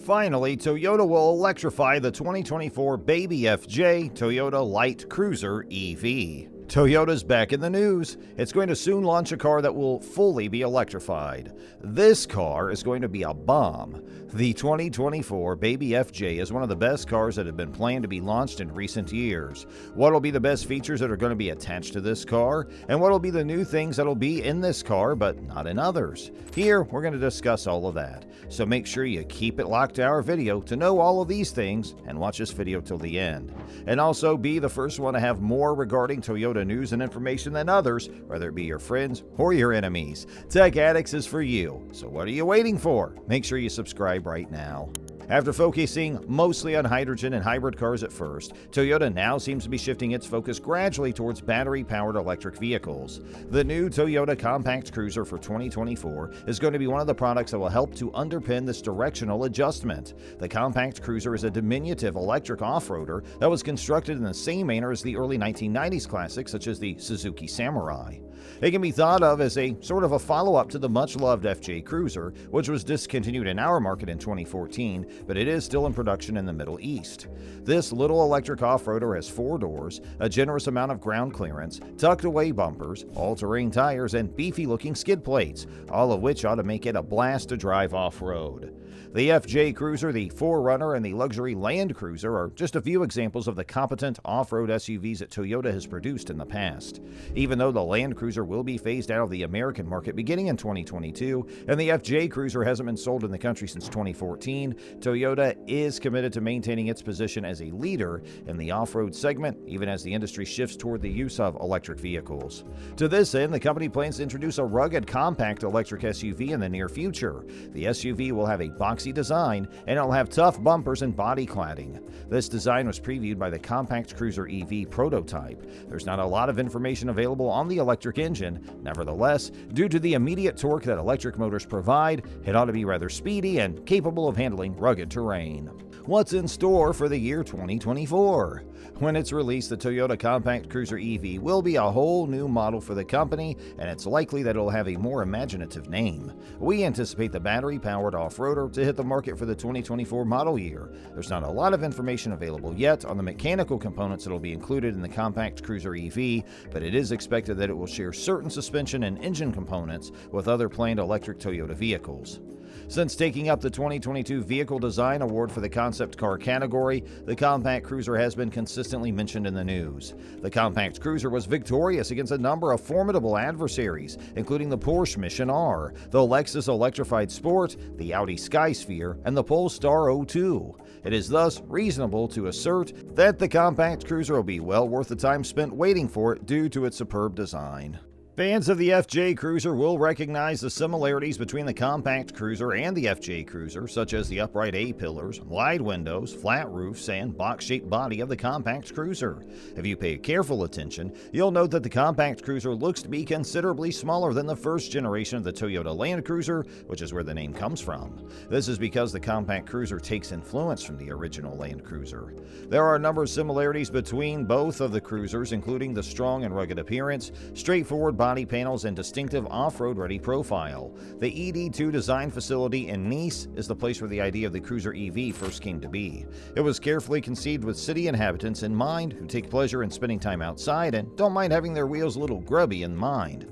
Finally, Toyota will electrify the 2024 Baby FJ Toyota Light Cruiser EV. Toyota's back in the news. It's going to soon launch a car that will fully be electrified. This car is going to be a bomb. The 2024 Baby FJ is one of the best cars that have been planned to be launched in recent years. What will be the best features that are going to be attached to this car? And what will be the new things that will be in this car but not in others? Here, we're going to discuss all of that. So make sure you keep it locked to our video to know all of these things and watch this video till the end. And also be the first one to have more regarding Toyota news and information than others, whether it be your friends or your enemies. Tech Addicts is for you, so what are you waiting for? Make sure you subscribe right now. After focusing mostly on hydrogen and hybrid cars at first, Toyota now seems to be shifting its focus gradually towards battery-powered electric vehicles. The new Toyota Compact Cruiser for 2024 is going to be one of the products that will help to underpin this directional adjustment. The Compact Cruiser is a diminutive electric off-roader that was constructed in the same manner as the early 1990s classics such as the Suzuki Samurai. It can be thought of as a sort of a follow-up to the much-loved FJ Cruiser, which was discontinued in our market in 2014, but it is still in production in the Middle East. This little electric off-roader has 4 doors, a generous amount of ground clearance, tucked-away bumpers, all-terrain tires, and beefy-looking skid plates, all of which ought to make it a blast to drive off-road. The FJ Cruiser, the 4Runner, and the luxury Land Cruiser are just a few examples of the competent off-road SUVs that Toyota has produced in the past. Even though the Land Cruiser will be phased out of the American market beginning in 2022, and the FJ Cruiser hasn't been sold in the country since 2014, Toyota is committed to maintaining its position as a leader in the off-road segment, even as the industry shifts toward the use of electric vehicles. To this end, the company plans to introduce a rugged compact electric SUV in the near future. The SUV will have a boxy design, and it'll have tough bumpers and body cladding. This design was previewed by the Compact Cruiser EV prototype. There's not a lot of information available on the electric engine. Nevertheless, due to the immediate torque that electric motors provide, it ought to be rather speedy and capable of handling rugged terrain. What's in store for the year 2024? When it's released, the Toyota Compact Cruiser EV will be a whole new model for the company, and it's likely that it'll have a more imaginative name. We anticipate the battery-powered off-roader to hit the market for the 2024 model year. There's not a lot of information available yet on the mechanical components that will be included in the Compact Cruiser EV, but it is expected that it will share certain suspension and engine components with other planned electric Toyota vehicles. Since taking up the 2022 Vehicle Design Award for the concept car category, the Compact Cruiser has been consistently mentioned in the news. The Compact Cruiser was victorious against a number of formidable adversaries, including the Porsche Mission R, the Lexus Electrified Sport, the Audi Skysphere, and the Polestar 02. It is thus reasonable to assert that the Compact Cruiser will be well worth the time spent waiting for it due to its superb design. Fans of the FJ Cruiser will recognize the similarities between the Compact Cruiser and the FJ Cruiser, such as the upright A-pillars, wide windows, flat roofs, and box-shaped body of the Compact Cruiser. If you pay careful attention, you'll note that the Compact Cruiser looks to be considerably smaller than the first generation of the Toyota Land Cruiser, which is where the name comes from. This is because the Compact Cruiser takes influence from the original Land Cruiser. There are a number of similarities between both of the cruisers, including the strong and rugged appearance, straightforward body panels, and distinctive off-road ready profile. The ED2 design facility in Nice is the place where the idea of the Cruiser EV first came to be. It was carefully conceived with city inhabitants in mind who take pleasure in spending time outside and don't mind having their wheels a little grubby in mind.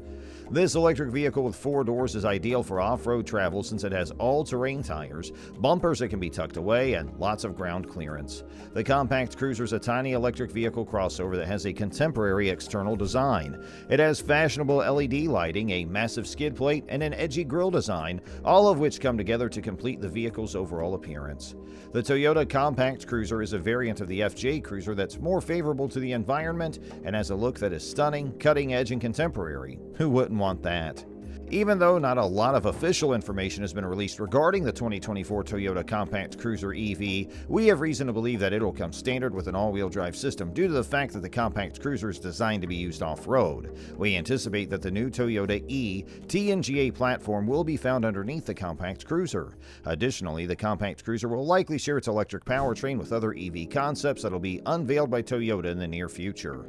This electric vehicle with 4 doors is ideal for off-road travel since it has all-terrain tires, bumpers that can be tucked away, and lots of ground clearance. The Compact Cruiser is a tiny electric vehicle crossover that has a contemporary external design. It has fashionable LED lighting, a massive skid plate, and an edgy grille design, all of which come together to complete the vehicle's overall appearance. The Toyota Compact Cruiser is a variant of the FJ Cruiser that's more favorable to the environment and has a look that is stunning, cutting-edge, and contemporary. Who wouldn't want that? Even though not a lot of official information has been released regarding the 2024 Toyota Compact Cruiser EV, we have reason to believe that it'll come standard with an all-wheel drive system due to the fact that the Compact Cruiser is designed to be used off-road. We anticipate that the new Toyota TNGA platform will be found underneath the Compact Cruiser. Additionally, the Compact Cruiser will likely share its electric powertrain with other EV concepts that will be unveiled by Toyota in the near future.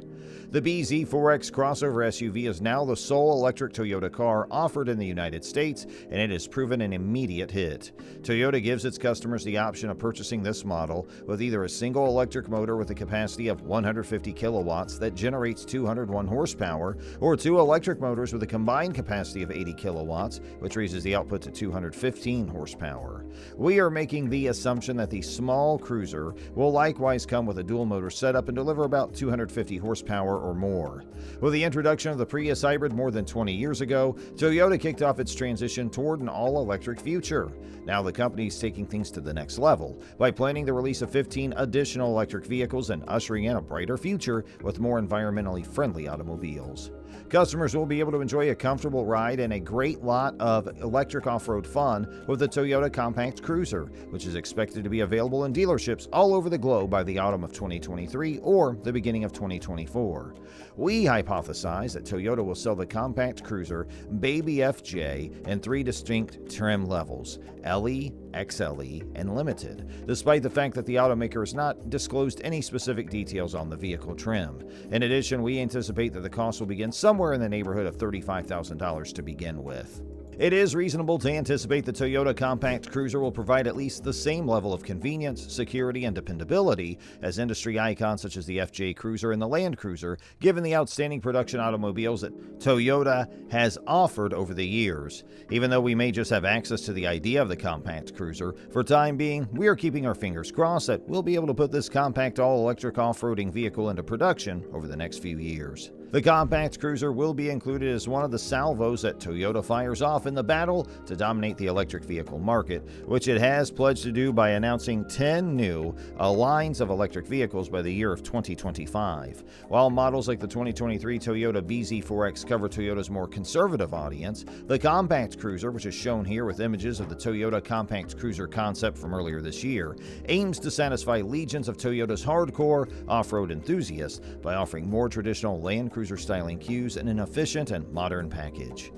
The BZ4X crossover SUV is now the sole electric Toyota car offered in the United States, and it has proven an immediate hit. Toyota gives its customers the option of purchasing this model with either a single electric motor with a capacity of 150 kilowatts that generates 201 horsepower, or two electric motors with a combined capacity of 80 kilowatts, which raises the output to 215 horsepower. We are making the assumption that the small cruiser will likewise come with a dual motor setup and deliver about 250 horsepower or more. With the introduction of the Prius hybrid more than 20 years ago, Toyota kicked off its transition toward an all-electric future. Now the company is taking things to the next level by planning the release of 15 additional electric vehicles and ushering in a brighter future with more environmentally friendly automobiles. Customers will be able to enjoy a comfortable ride and a great lot of electric off-road fun with the Toyota Compact Cruiser, which is expected to be available in dealerships all over the globe by the autumn of 2023 or the beginning of 2024. We hypothesize that Toyota will sell the Compact Cruiser Baby FJ in three distinct trim levels: LE, XLE, and Limited, despite the fact that the automaker has not disclosed any specific details on the vehicle trim. In addition, we anticipate that the cost will begin somewhere in the neighborhood of $35,000 to begin with. It is reasonable to anticipate the Toyota Compact Cruiser will provide at least the same level of convenience, security, and dependability as industry icons such as the FJ Cruiser and the Land Cruiser, given the outstanding production automobiles that Toyota has offered over the years. Even though we may just have access to the idea of the Compact Cruiser, for time being, we are keeping our fingers crossed that we'll be able to put this compact all-electric off-roading vehicle into production over the next few years. The Compact Cruiser will be included as one of the salvos that Toyota fires off in the battle to dominate the electric vehicle market, which it has pledged to do by announcing 10 new lines of electric vehicles by the year of 2025. While models like the 2023 Toyota BZ4X cover Toyota's more conservative audience, the Compact Cruiser, which is shown here with images of the Toyota Compact Cruiser concept from earlier this year, aims to satisfy legions of Toyota's hardcore off-road enthusiasts by offering more traditional Land Cruiser styling cues in an efficient and modern package.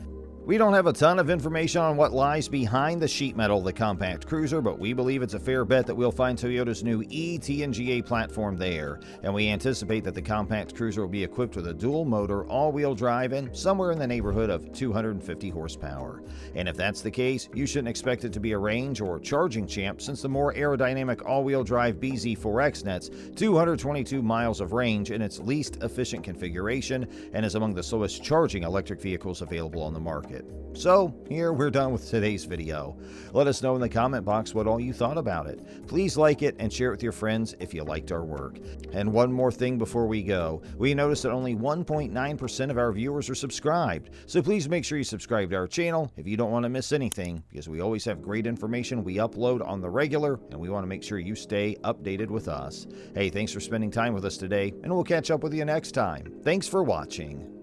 We don't have a ton of information on what lies behind the sheet metal of the Compact Cruiser, but we believe it's a fair bet that we'll find Toyota's new e-TNGA platform there, and we anticipate that the Compact Cruiser will be equipped with a dual-motor, all-wheel drive and somewhere in the neighborhood of 250 horsepower. And if that's the case, you shouldn't expect it to be a range or charging champ, since the more aerodynamic all-wheel drive BZ4X nets 222 miles of range in its least efficient configuration and is among the slowest charging electric vehicles available on the market. So, here we're done with today's video. Let us know in the comment box what all you thought about it. Please like it and share it with your friends if you liked our work. And one more thing before we go. We noticed that only 1.9% of our viewers are subscribed, so please make sure you subscribe to our channel if you don't want to miss anything, because we always have great information we upload on the regular, and we want to make sure you stay updated with us. Hey, thanks for spending time with us today, and we'll catch up with you next time. Thanks for watching.